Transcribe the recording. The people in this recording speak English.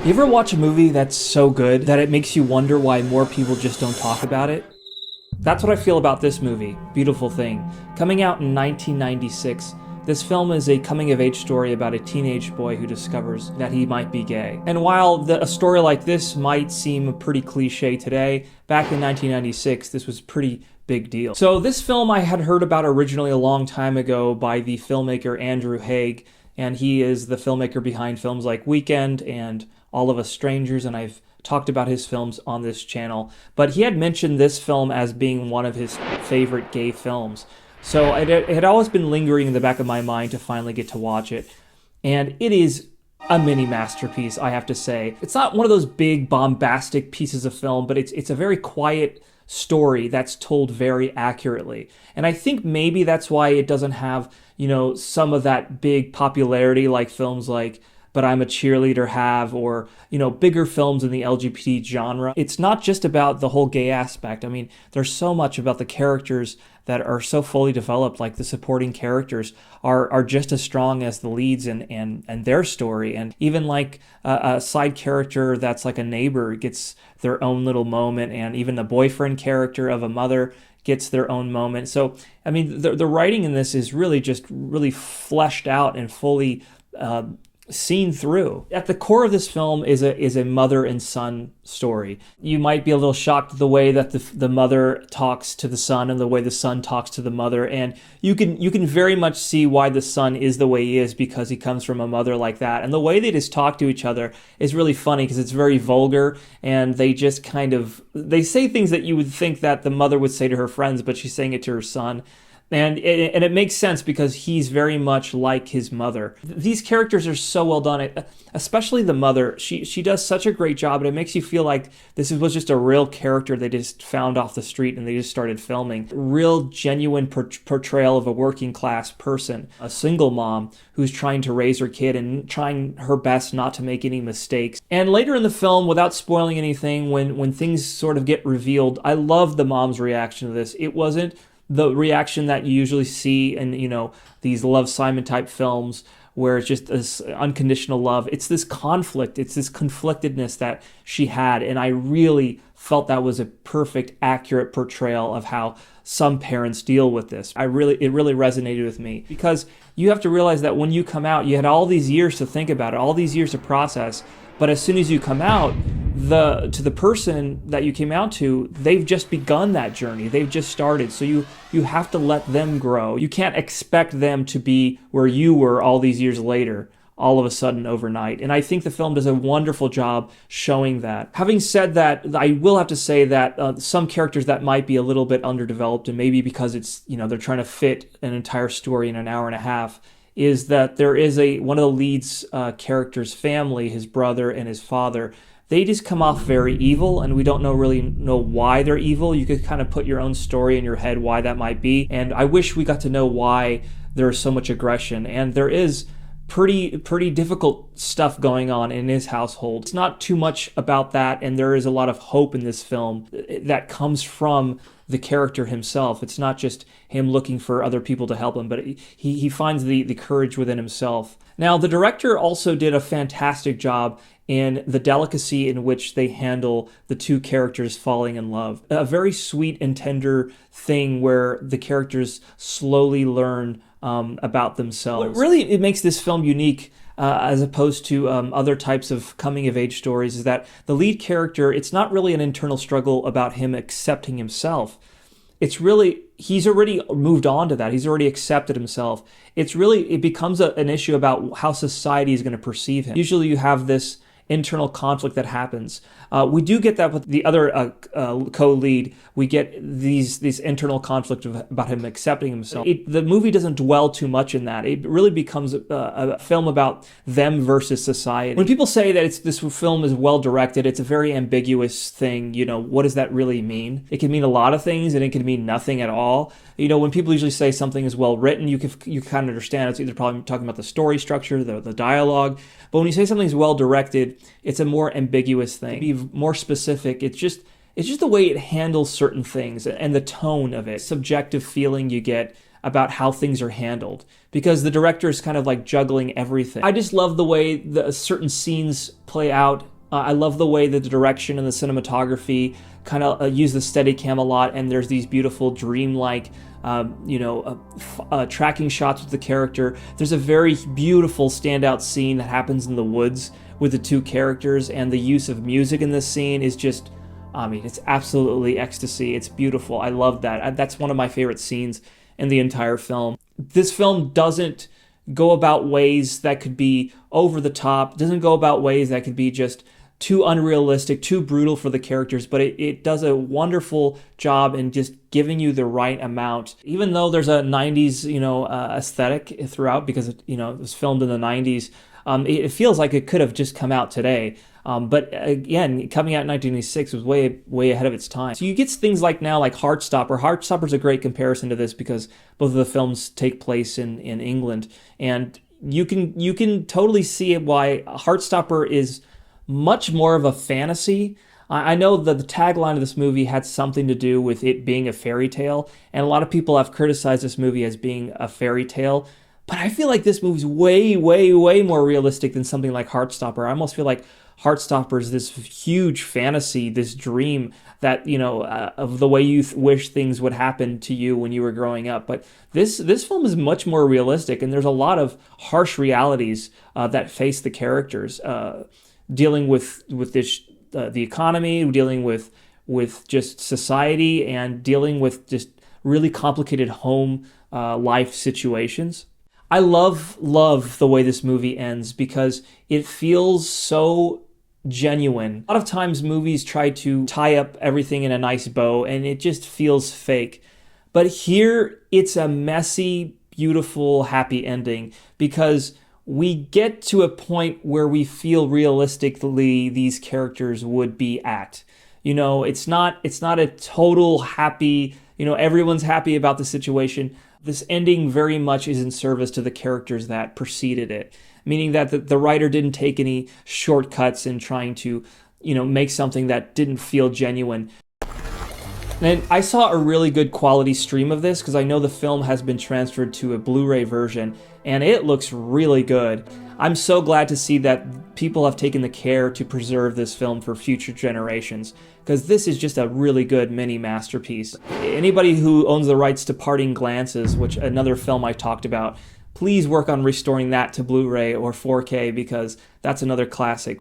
You ever watch a movie that's so good that it makes you wonder why more people just don't talk about it? That's what I feel about this movie, Beautiful Thing. Coming out in 1996, this film is a coming-of-age story about a teenage boy who discovers that he might be gay. And while a story like this might seem pretty cliche today, back in 1996, this was a pretty big deal. So this film I had heard about originally a long time ago by the filmmaker Andrew Haigh, and he is the filmmaker behind films like Weekend and All of Us Strangers, and I've talked about his films on this channel. But he had mentioned this film as being one of his favorite gay films. So it had always been lingering in the back of my mind to finally get to watch it. And it is a mini masterpiece, I have to say. It's not one of those big bombastic pieces of film, but it's a very quiet story that's told very accurately. And I think maybe that's why it doesn't have, some of that big popularity like films like But I'm a Cheerleader have, or, bigger films in the LGBT genre. It's not just about the whole gay aspect. I mean, there's so much about the characters that are so fully developed, like the supporting characters are just as strong as the leads and their story. And even like a side character that's like a neighbor gets their own little moment, and even the boyfriend character of a mother gets their own moment. So, I mean, the writing in this is really just really fleshed out and fully seen through. At the core of this film is a mother and son story. You might be a little shocked at the way that the mother talks to the son and the way the son talks to the mother, and you can very much see why the son is the way he is, because he comes from a mother like that. And the way they just talk to each other is really funny because it's very vulgar, and they just they say things that you would think that the mother would say to her friends, but she's saying it to her son. And it makes sense because he's very much like his mother. These characters are so well done, especially the mother. She does such a great job, and it makes you feel like this was just a real character they just found off the street and they just started filming. Real genuine portrayal of a working class person, a single mom who's trying to raise her kid and trying her best not to make any mistakes. And later in the film, without spoiling anything, when things sort of get revealed, I love the mom's reaction to this. It wasn't the reaction that you usually see in, these Love Simon type films where it's just this unconditional love. It's this conflict, it's this conflictedness that she had, and I really felt that was a perfect, accurate portrayal of how some parents deal with this. It really resonated with me, because you have to realize that when you come out, you had all these years to think about it, all these years to process, but as soon as you come out, to the person that you came out to, they've just begun that journey. They've just started. So you have to let them grow. You can't expect them to be where you were all these years later, all of a sudden overnight. And I think the film does a wonderful job showing that. Having said that, I will have to say that some characters that might be a little bit underdeveloped, and maybe because it's, they're trying to fit an entire story in an hour and a half, is that there is one of the lead's character's family, his brother and his father. They just come off very evil, and we don't really know why they're evil. You could kind of put your own story in your head why that might be. And I wish we got to know why there's so much aggression. And there is pretty difficult stuff going on in his household. It's not too much about that, and there is a lot of hope in this film that comes from the character himself. It's not just him looking for other people to help him, but he finds the courage within himself. Now, the director also did a fantastic job in the delicacy in which they handle the two characters falling in love. A very sweet and tender thing where the characters slowly learn about themselves. What really it makes this film unique as opposed to other types of coming-of-age stories is that the lead character, it's not really an internal struggle about him accepting himself. It's really, he's already moved on to that. He's already accepted himself. It becomes an issue about how society is going to perceive him. Usually you have this internal conflict that happens. We do get that with the other co-lead. We get these internal conflict about him accepting himself. The movie doesn't dwell too much in that. It really becomes a film about them versus society. When people say that this film is well directed, it's a very ambiguous thing. What does that really mean? It can mean a lot of things, and it can mean nothing at all. When people usually say something is well written, you kind of understand it's either probably talking about the story structure, the dialogue. But when you say something's well directed, it's a more ambiguous thing. To be more specific, it's just the way it handles certain things and the tone of it. Subjective feeling you get about how things are handled, because the director is kind of like juggling everything. I just love the way the certain scenes play out. I love the way that the direction and the cinematography kind of use the Steadicam a lot, and there's these beautiful dreamlike tracking shots with the character. There's a very beautiful standout scene that happens in the woods with the two characters, and the use of music in this scene is just, I mean, it's absolutely ecstasy. It's beautiful. I love that. That's one of my favorite scenes in the entire film. This film doesn't go about ways that could be over the top, doesn't go about ways that could be just too unrealistic, too brutal for the characters, but it does a wonderful job in just giving you the right amount. Even though there's a 90s, aesthetic throughout, because it was filmed in the 90s, it feels like it could have just come out today. But again, coming out in 1986 was way ahead of its time. So you get things like now, like Heartstopper. Heartstopper's a great comparison to this because both of the films take place in England, and you can totally see why Heartstopper is much more of a fantasy. I know that the tagline of this movie had something to do with it being a fairy tale, and a lot of people have criticized this movie as being a fairy tale, but I feel like this movie's way more realistic than something like Heartstopper. I almost feel like Heartstopper is this huge fantasy, this dream that, of the way you wish things would happen to you when you were growing up. But this film is much more realistic, and there's a lot of harsh realities that face the characters, dealing with this, the economy, dealing with just society, and dealing with just really complicated home life situations. I love the way this movie ends because it feels so genuine. A lot of times movies try to tie up everything in a nice bow, and it just feels fake. But here, it's a messy, beautiful, happy ending because we get to a point where we feel realistically these characters would be at. It's not a total happy, everyone's happy about the situation. This ending very much is in service to the characters that preceded it, meaning that the writer didn't take any shortcuts in trying to, make something that didn't feel genuine. And I saw a really good quality stream of this because I know the film has been transferred to a Blu-ray version, and it looks really good. I'm so glad to see that people have taken the care to preserve this film for future generations, because this is just a really good mini masterpiece. Anybody who owns the rights to Parting Glances, which another film I talked about, please work on restoring that to Blu-ray or 4K, because that's another classic.